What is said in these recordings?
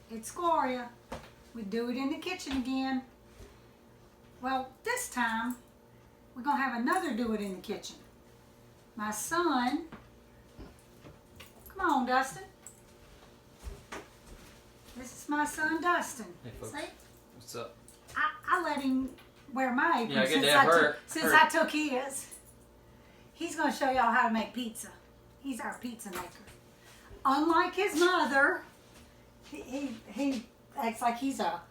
It's Gloria. We do it in the kitchen again. Well, this time, we're going to have another do it in the kitchen. My son, come on, Dustin. This is my son, Dustin. Hey, folks. See? What's up? I let him wear my apron Yeah, I get that. since I took his. He's going to show y'all how to make pizza. He's our pizza maker. Unlike his mother, he acts like he's a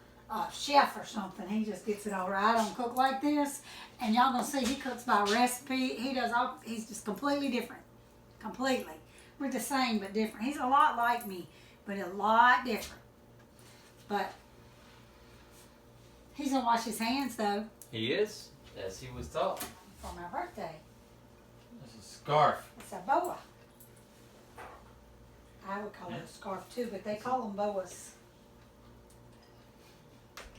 chef or something. He just gets it all right. I don't cook like this. And y'all gonna see he cooks by recipe. He's just completely different. Completely. We're the same but different. He's a lot like me, but a lot different. But he's gonna wash his hands though. He is, as he was taught. For my birthday. That's a scarf. It's a boa. I would call it a scarf too, but they call them boas.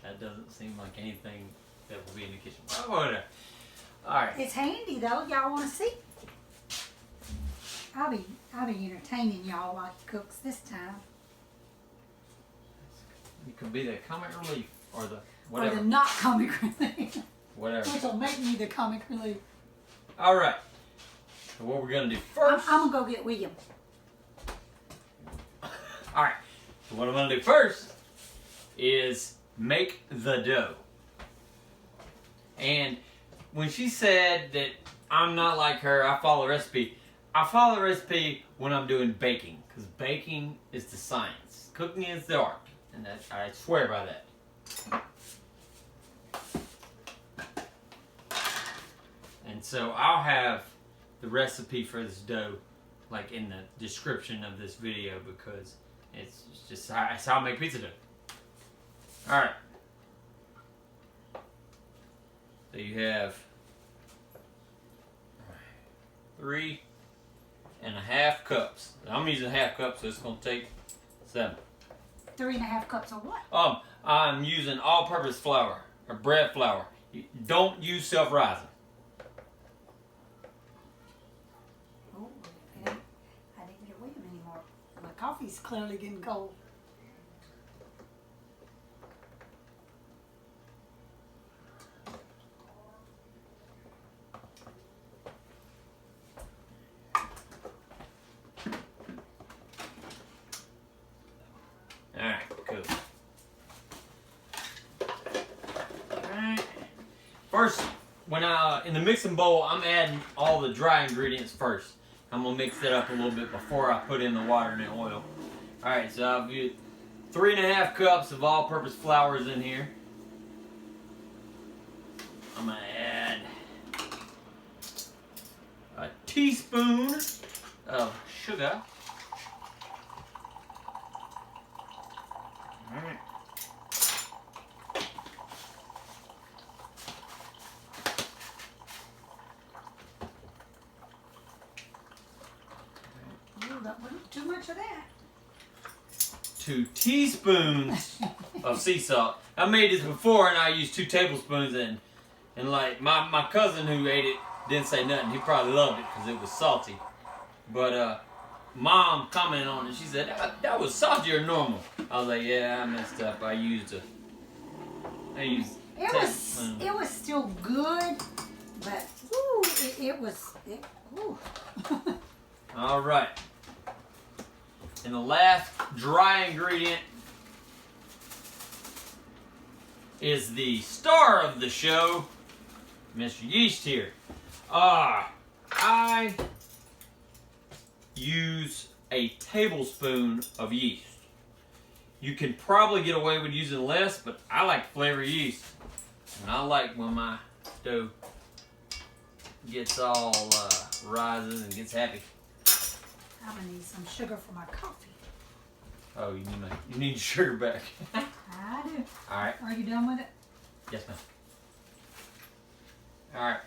That doesn't seem like anything that will be in the kitchen. Oh, whatever. Alright. It's handy though. Y'all want to see? I'll be entertaining y'all while he cooks this time. You could be the comic relief or the whatever. Or the not comic relief. Whatever. Which will make me the comic relief. Alright. So what we're going to do first. I'm going to go get William. Alright. So what I'm going to do first is make the dough. And when she said that I'm not like her, I follow the recipe. I follow the recipe when I'm doing baking. Because baking is the science. Cooking is the art. And that, I swear by that. And so I'll have the recipe for this dough like in the description of this video because it's just it's how I make pizza dough. Alright. So you have 3.5 cups. I'm using half cup, so it's going to take 7. 3.5 cups of what? I'm using all-purpose flour or bread flour. Don't use self-rising. Oh, I didn't get William anymore. My coffee's clearly getting cold. Alright, cool. Alright. First, when in the mixing bowl, I'm adding all the dry ingredients first. I'm going to mix it up a little bit before I put in the water and the oil. Alright, so I've used 3.5 cups of all-purpose flours in here. I'm going to add a teaspoon of sugar. Alright. Ooh, that wasn't too much of that. 2 teaspoons of sea salt. I made this before and I used 2 tablespoons and like my cousin who ate it didn't say nothing. He probably loved it because it was salty. But Mom commented on it. She said, that was saltier than normal. I was like, yeah, I messed up. I used it was still good, but ooh, ooh. All right. And the last dry ingredient is the star of the show, Mr. Yeast here. I use a tablespoon of yeast. You can probably get away with using less, but I like to flavor yeast. And I like when my dough gets all rises and gets happy. I'm gonna need some sugar for my coffee. Oh, you need sugar back. I do. All right. Are you done with it? Yes, ma'am. All right.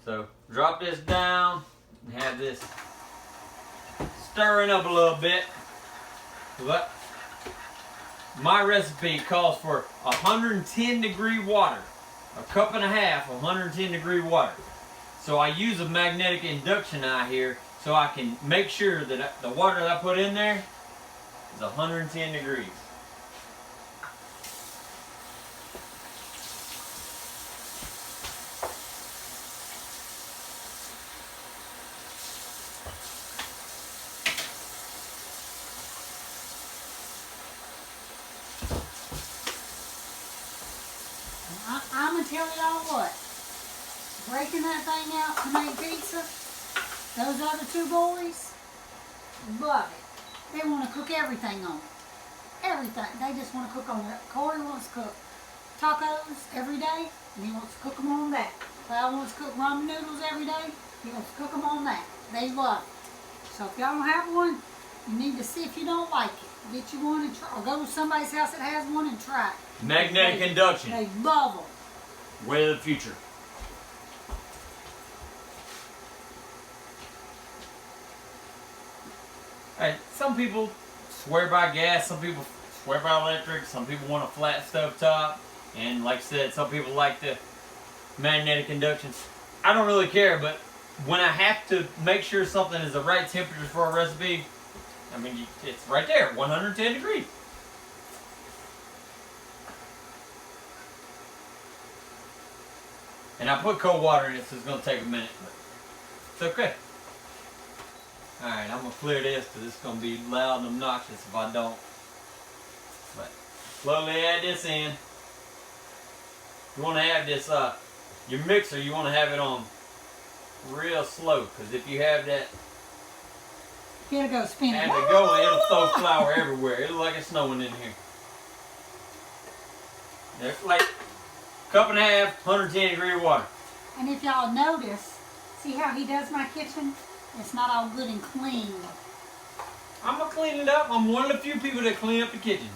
So drop this down and have this stirring up a little bit. But my recipe calls for 110-degree water. A cup and a half of 110-degree water. So I use a magnetic induction eye here so I can make sure that the water that I put in there is 110 degrees. tell y'all what, breaking that thing out to make pizza, those other two boys love it. They want to cook everything on it. Everything. They just want to cook on it. Corey wants to cook tacos every day, and he wants to cook them on that. Cloud wants to cook ramen noodles every day, he wants to cook them on that. They love it. So if y'all don't have one, you need to see if you don't like it. Get you one and try, or go to somebody's house that has one and try it. Magnetic induction. They love them. Way of the future. Hey, some people swear by gas, some people swear by electric, some people want a flat stove top, and like I said, some people like the magnetic inductions. I don't really care, but when I have to make sure something is the right temperature for a recipe, I mean, it's right there, 110 degrees. And I put cold water in it, so it's going to take a minute, but it's okay. Alright, I'm going to clear this because it's going to be loud and obnoxious if I don't. But slowly add this in. You want to have this, your mixer, you want to have it on real slow, because if you have that, It'll go spinning. have it going, it'll throw flour everywhere. It'll look like it's snowing in here. There's like a cup and a half, 110 degree water. And if y'all notice, see how he does my kitchen? It's not all good and clean. I'm going to clean it up. I'm one of the few people that clean up the kitchen.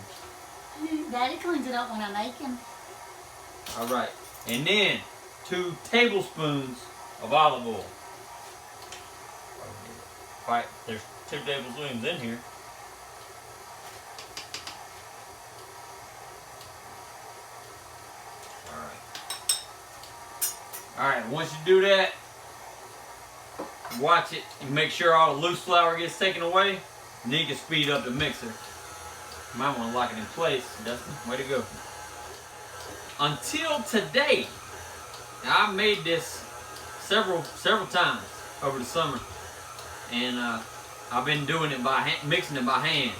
Daddy cleans it up when I make him. Alright, and then 2 tablespoons of olive oil. Alright, there's 2 tablespoons in here. Alright, once you do that, watch it and make sure all the loose flour gets taken away, and then you can speed up the mixer. You might want to lock it in place, Dustin. Way to go. Until today, now, I made this several times over the summer, and I've been doing it by hand, mixing it by hand.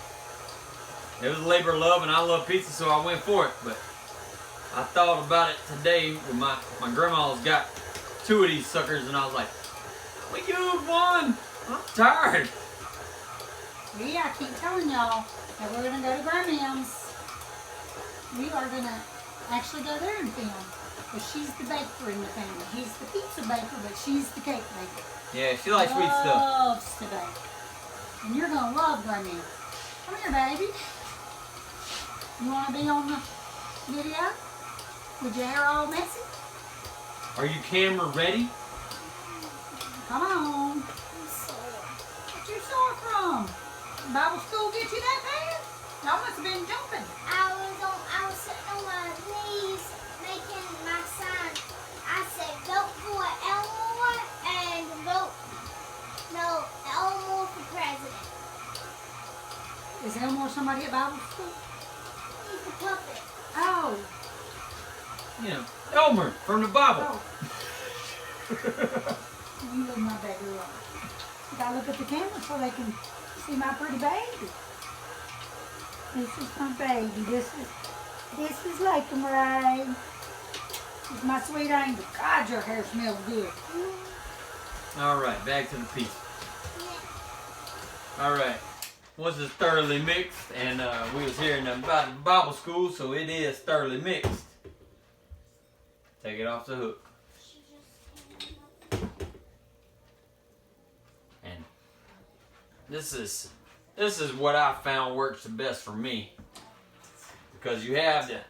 It was a labor of love, and I love pizza, so I went for it. But I thought about it today when my grandma's got 2 of these suckers, and I was like, we use one. I'm tired. Yeah, I keep telling y'all that we're gonna go to Grandma's. We are gonna actually go there and film. But she's the baker in the family. He's the pizza baker, but she's the cake baker. Yeah, she likes sweet stuff. Loves to bake. And you're gonna love Grandma. Come here, baby. You wanna be on the video? With your hair all messy? Are you camera ready? Come on. I'm sore. What you sore from? Bible school get you that bad? Y'all must have been jumping. I was sitting on my knees making my sign. I said, vote for Elmore and Elmore for president. Is Elmore somebody at Bible school? He's the puppet. Oh. You know, Elmer from the Bible. Oh. You look my baby alone. You gotta look at the camera so they can see my pretty baby. This is my baby. This is like him, right? This is my sweet angel. God, your hair smells good. All right, back to the pizza. All right, once it's thoroughly mixed, and we was hearing about the Bible school, so it is thoroughly mixed. Take it off the hook. And this is what I found works the best for me, because you have the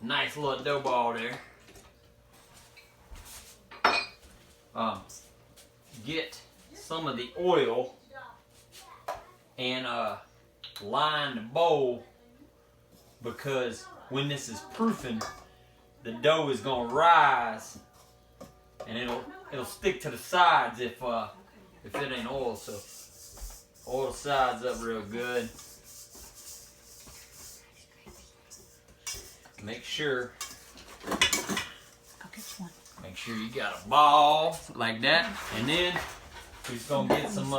nice little dough ball there. Get some of the oil and line the bowl, because when this is proofing, the dough is gonna rise, and it'll stick to the sides if it ain't oil. So oil the sides up real good. Make sure you got a ball like that, and then we're just gonna get some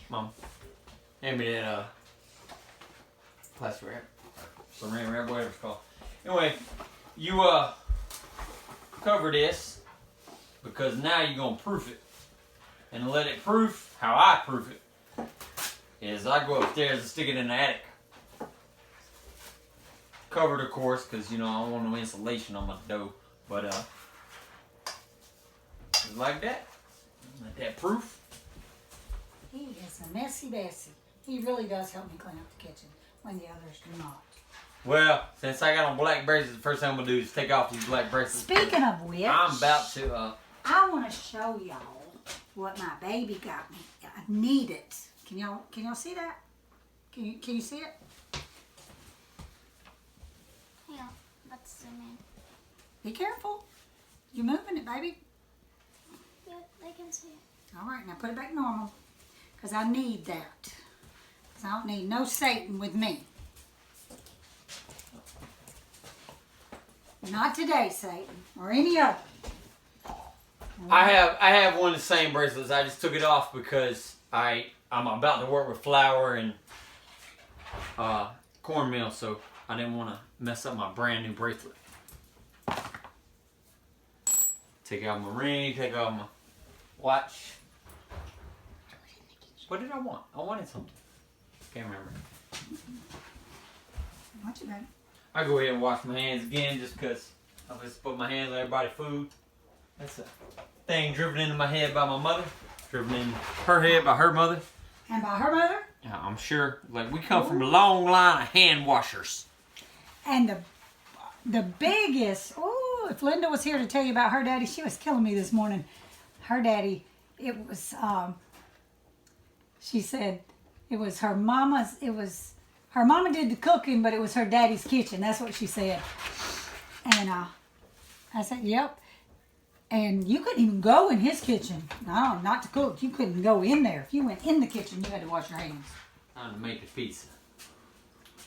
Mom, hand me that plastic wrap, saran wrap, whatever it's called. Anyway, you cover this because now you're gonna proof it. And to let it proof, how I proof it is I go upstairs and stick it in the attic. Covered, of course, because you know I don't want no insulation on my dough. But just like that. Let that proof. He is a messy Bessie. He really does help me clean up the kitchen when the others do not. Well, since I got on black braces, the first thing I'm gonna do is take off these black braces. Speaking of which, I'm about to. I want to show y'all what my baby got me. I need it. Can y'all see that? Can you see it? Yeah, let's zoom in. Be careful. You're moving it, baby. Yeah, they can see it. All right, now put it back normal. Because I need that. Because I don't need no Satan with me. Not today, Satan. Or any other. I have one of the same bracelets. I just took it off because I'm about to work with flour and cornmeal, so I didn't want to mess up my brand new bracelet. Take out my ring, take out my watch. What did I want? I wanted something. Can't remember. What you baby? I go ahead and wash my hands again just because I just put my hands on everybody's food. That's a thing driven into my head by my mother. Driven in her head by her mother. And by her mother? Yeah, I'm sure. Like, we come from a long line of hand washers. And the biggest, if Linda was here to tell you about her daddy, she was killing me this morning. Her daddy, it was, she said it was her mama's, her mama did the cooking, but it was her daddy's kitchen. That's what she said. And I said, yep. And you couldn't even go in his kitchen. No, not to cook. You couldn't go in there. If you went in the kitchen, you had to wash your hands. Time to make the pizza.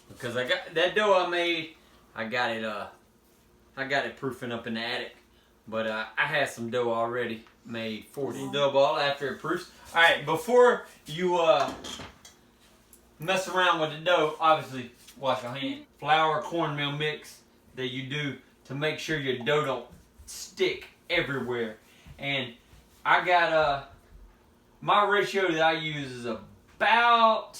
Because I got that dough I made, I got it proofing up in the attic. But I had some dough already made for the dough ball after it proofs. Alright, before you mess around with the dough, obviously wash your hands. Flour, cornmeal mix that you do to make sure your dough don't stick everywhere. And I got my ratio that I use is about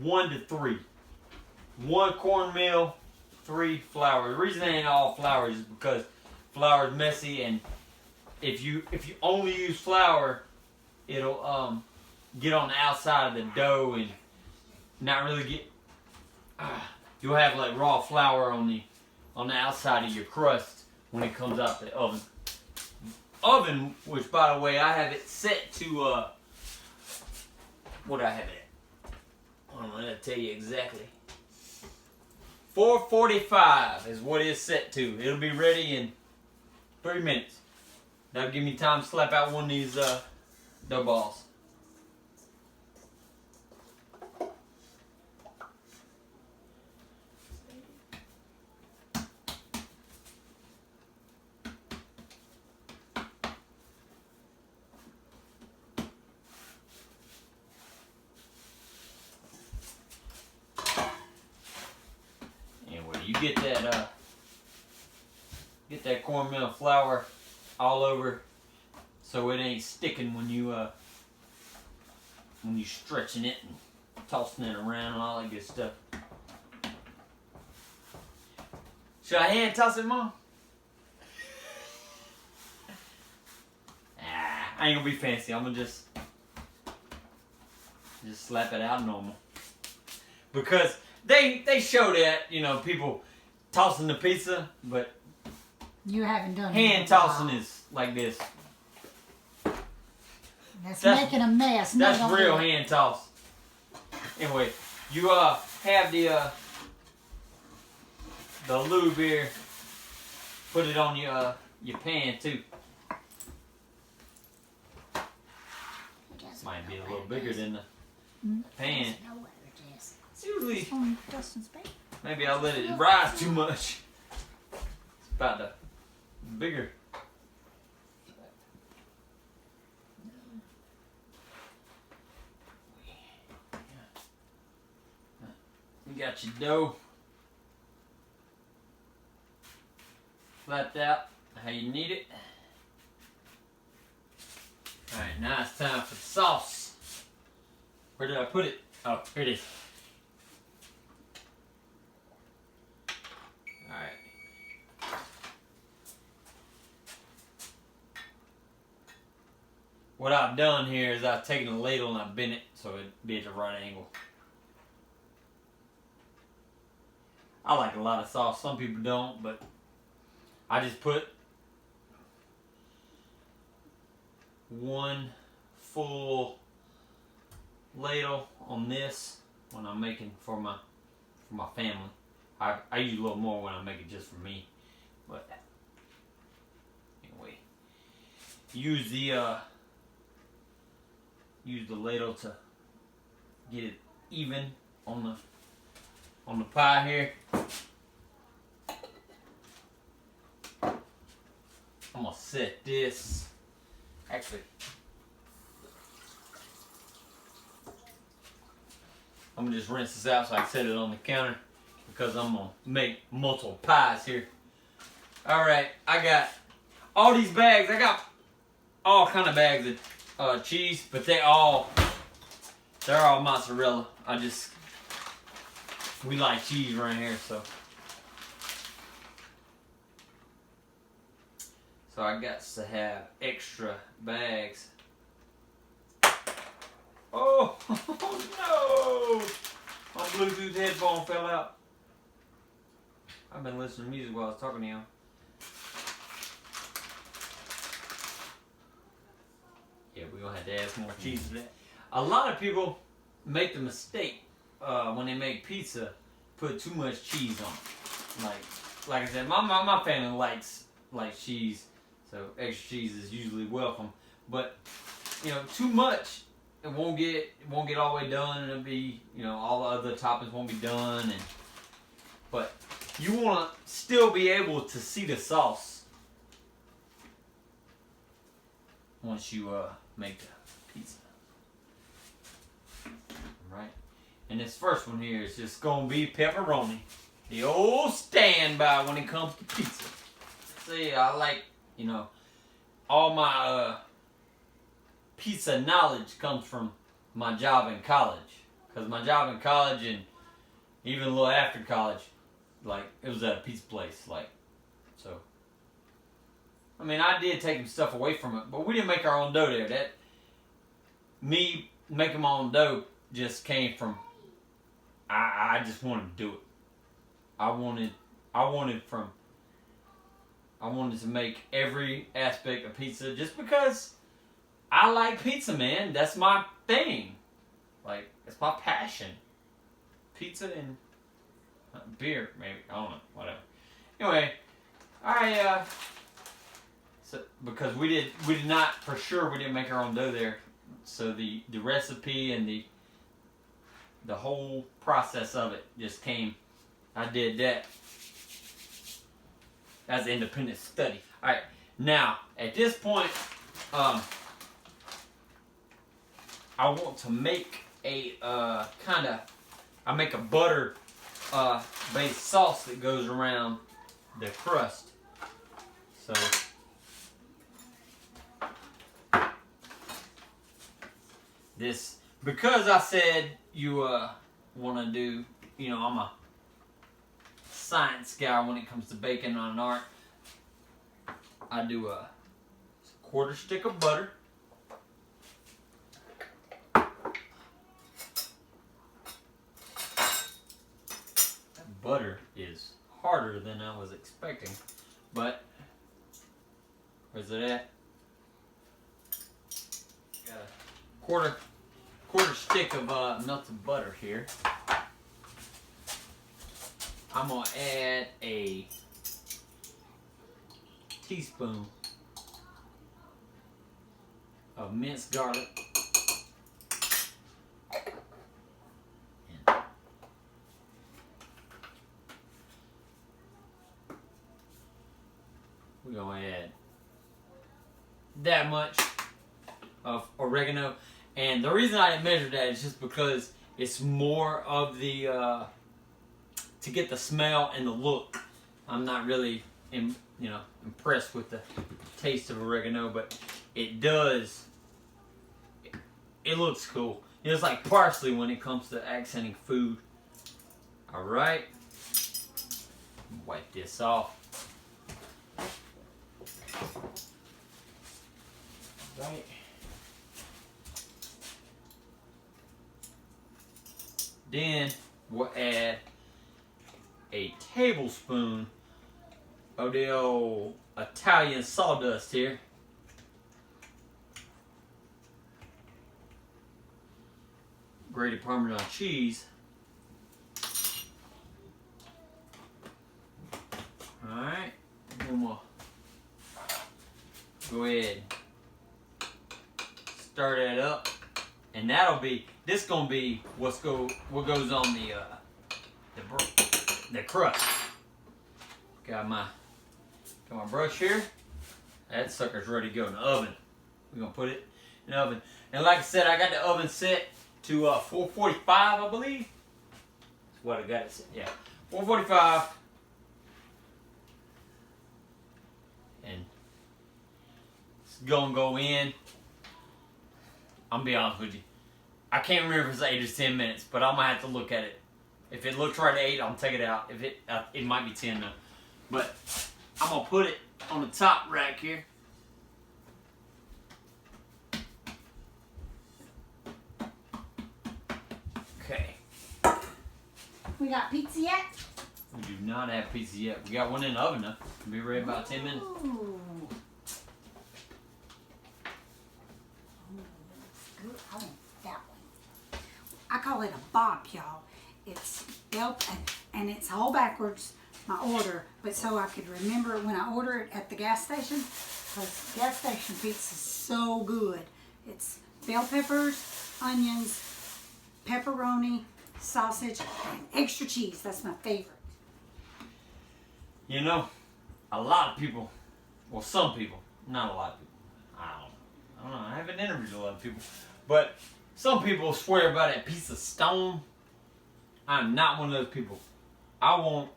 1 to 3. 1 cornmeal, 3 flour. The reason it ain't all flour is because flour is messy, and if you only use flour, it'll get on the outside of the dough and not really get. You'll have like raw flour on the outside of your crust when it comes out the oven. Oven, which by the way I have it set to what I have it at. I'm gonna tell you exactly. 445 is what it's set to. It'll be ready in 3 minutes. That'll give me time to slap out one of these dough balls. You get that cornmeal flour all over, so it ain't sticking when you stretching it and tossing it around and all that good stuff. Should I hand toss it, Mom? I ain't gonna be fancy. I'm gonna just slap it out normal. Because they show that, people tossing the pizza, but you haven't done hand tossing is like this. That's making a mess. That's real hand toss. Anyway, you have the lube here. Put it on your pan too. Might be a little bigger than the pan. It's usually maybe I let it rise too much. It's about the bigger. You got your dough flapped out how you need it. Alright, now it's time for the sauce. Where did I put it? Oh, here it is. Alright. What I've done here is I've taken a ladle and I've bent it so it'd be at the right angle. I like a lot of sauce. Some people don't, but I just put one full ladle on this when I'm making for my family. I use a little more when I make it just for me, but anyway, use the ladle to get it even on the pie here. I'm gonna set this. Actually, I'm gonna just rinse this out so I can set it on the counter because I'm gonna make multiple pies here. Alright, I got all these bags. I got all kind of bags of cheese, but they're all mozzarella. We like cheese around here, so I got to have extra bags. Oh no! My Bluetooth headphone fell out. I've been listening to music while I was talking to you. Yeah, we're gonna have to add some more cheese to that. A lot of people make the mistake when they make pizza, put too much cheese on it. Like I said, my family likes cheese, so extra cheese is usually welcome. But you know, too much, it won't get all the way done, and it'll be, you know, all the other toppings won't be done. But you want to still be able to see the sauce once you make the pizza. Right? And this first one here is just gonna be pepperoni. The old standby when it comes to pizza. See, I like, you know, all my pizza knowledge comes from my job in college. Because my job in college and even a little after college, like, it was at a pizza place. Like, so, I mean, I did take some stuff away from it, but we didn't make our own dough there. Me making my own dough just came from, I just wanted to do it. I wanted to make every aspect of pizza just because I like pizza, man. That's my thing. Like, it's my passion. Pizza and beer, maybe. I don't know. Whatever. Anyway, so because we did not, for sure, we didn't make our own dough there. So the recipe and the whole process of it just came. I did that as an independent study. All right, now at this point, I want to make a I make a butter based sauce that goes around the crust. So this, because I said you want to do, you know, I'm a science guy when it comes to baking on art. I do a quarter stick of butter. Butter is harder than I was expecting, but where's it at? Got a quarter stick of melted butter here. I'm gonna add a teaspoon of minced garlic. We're gonna add that much of oregano, and the reason I didn't measure that is just because it's more of the to get the smell and the look. I'm not really impressed with the taste of oregano, but it does. It looks cool. It's like parsley when it comes to accenting food. All right. Wipe this off. Right. Then we'll add a tablespoon of the old Italian sawdust here. Grated Parmesan cheese. Alright, then we'll go ahead and stir that up. And this gonna be what goes on the crust. Got my brush here. That sucker's ready to go in the oven. We're gonna put it in the oven. And like I said, I got the oven set to 445, I believe. That's what I got it set. Yeah, 445. And it's gonna go in. I'm gonna be honest with you. I can't remember if it's 8 or 10 minutes, but I'm gonna have to look at it. If it looks right at 8, I'll take it out. If it might be 10 though. But I'm gonna put it on the top rack here. Okay. We got pizza yet? We do not have pizza yet. We got one in the oven though. It'll be ready in about 10 minutes. Ooh. Good. I want that one. I call it a bop, y'all. It's built and it's all backwards, my order, but so I could remember when I order it at the gas station, because gas station pizza is so good. It's bell peppers, onions, pepperoni, sausage, and extra cheese. That's my favorite. You know, a lot of people, well, some people, not a lot of people, I don't know, I haven't interviewed a lot of people, but some people swear by that piece of stone. I'm not one of those people. I want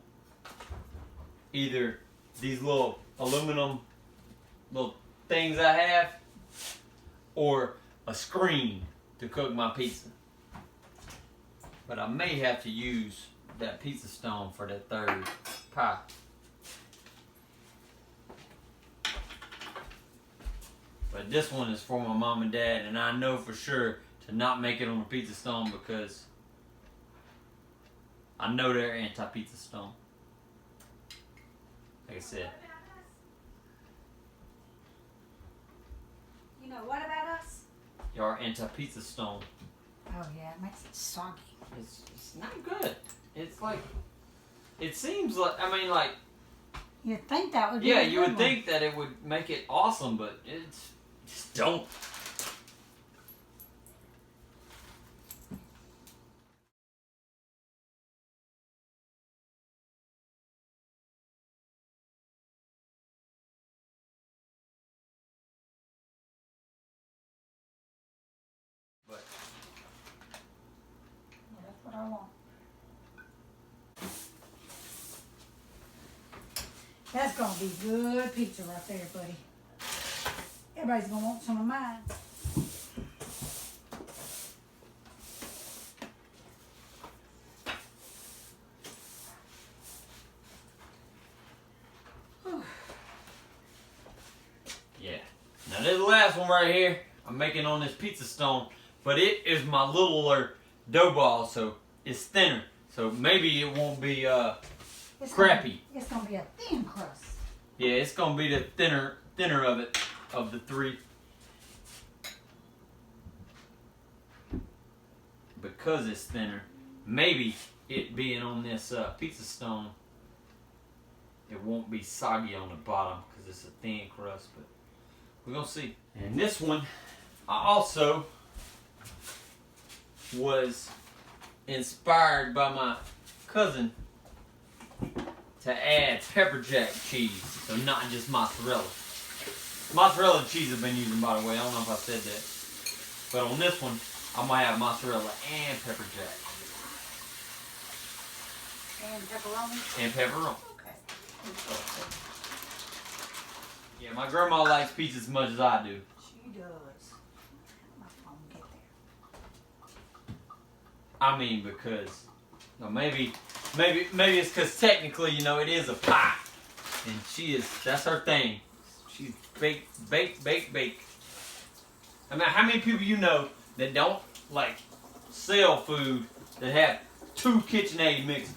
either these little aluminum little things I have, or a screen to cook my pizza. But I may have to use that pizza stone for that third pie. But this one is for my mom and dad, and I know for sure to not make it on a pizza stone because I know they're anti-pizza stone. Like I said. You know what about us? Y'all are anti-pizza stone. Oh yeah, it makes it soggy. It's not good. It's like, it seems like, I mean like. You'd think that would be Yeah, a you good would one. think that it would make it awesome, but it's just don't. But Yeah, that's what I want. That's gonna be good pizza right there, buddy. Everybody's gonna want some of mine. yeah. Now this is the last one right here. I'm making on this pizza stone, but it is my littler dough ball, so it's thinner. So maybe it won't be It's crappy. It's gonna be a thin crust. Yeah, it's gonna be the thinner of it, of the three. Because it's thinner, maybe it being on this pizza stone, it won't be soggy on the bottom because it's a thin crust, but we're gonna see. And this one, I also was inspired by my cousin to add pepper jack cheese, so not just mozzarella. Mozzarella cheese I've been using, by the way. I don't know if I said that, but on this one, I might have mozzarella and pepper jack And pepperoni. and pepperoni. Okay. Yeah, my grandma likes pizza as much as I do. She does. My phone get there. I mean, because maybe it's because technically, you know, it is a pie, and that's her thing. She's bake. I mean, how many people you know that don't like sell food that have 2 KitchenAid mixers?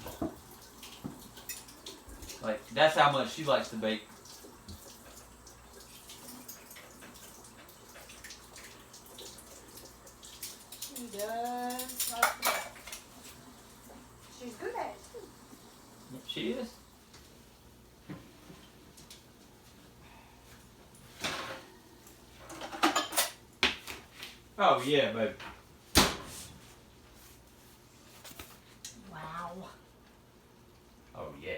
Like, that's how much she likes to bake. She does like to bake. She's good at it too. She is. Oh yeah, baby. Wow. Oh yeah.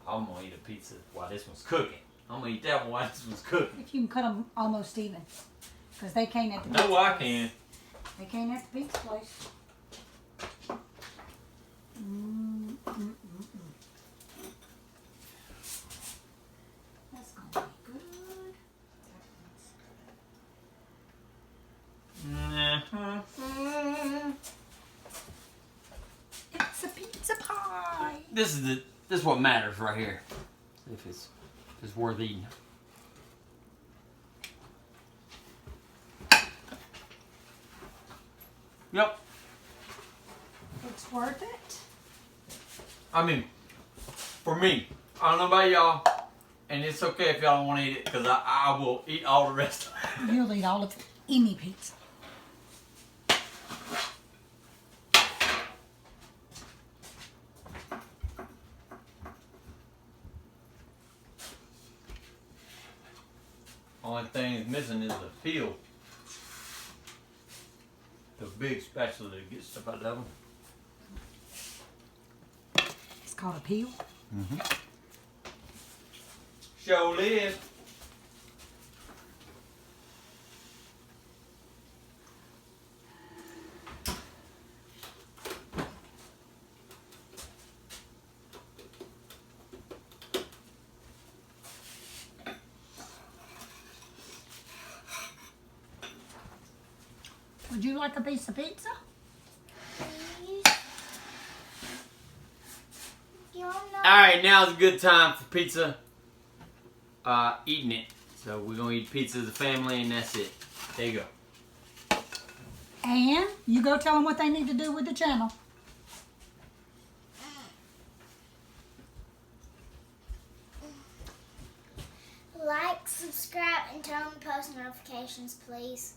I'm gonna eat a pizza while this one's cooking. I'm gonna eat that one while this one's cooking. If you can cut them almost even. Because they can't at the pizza No, I place. can. They can't at the pizza place. That's gonna be good. It's a pizza pie. This is what matters right here. If it's worth eating. Yep. It's worth it. I mean, for me, I don't know about y'all, and it's okay if y'all don't want to eat it, because I will eat all the rest of it. You'll eat all of any pizza. Only thing is missing is the peel. The big spatula that gets stuff out of that one. It's called a peel. Mm-hmm. Show live. Would you like a piece of pizza? Please. You're not. Alright, now's a good time for pizza. Eating it. So we're gonna eat pizza as a family, and that's it. There you go. And you go tell them what they need to do with the channel. Like, subscribe, and turn on post notifications, please.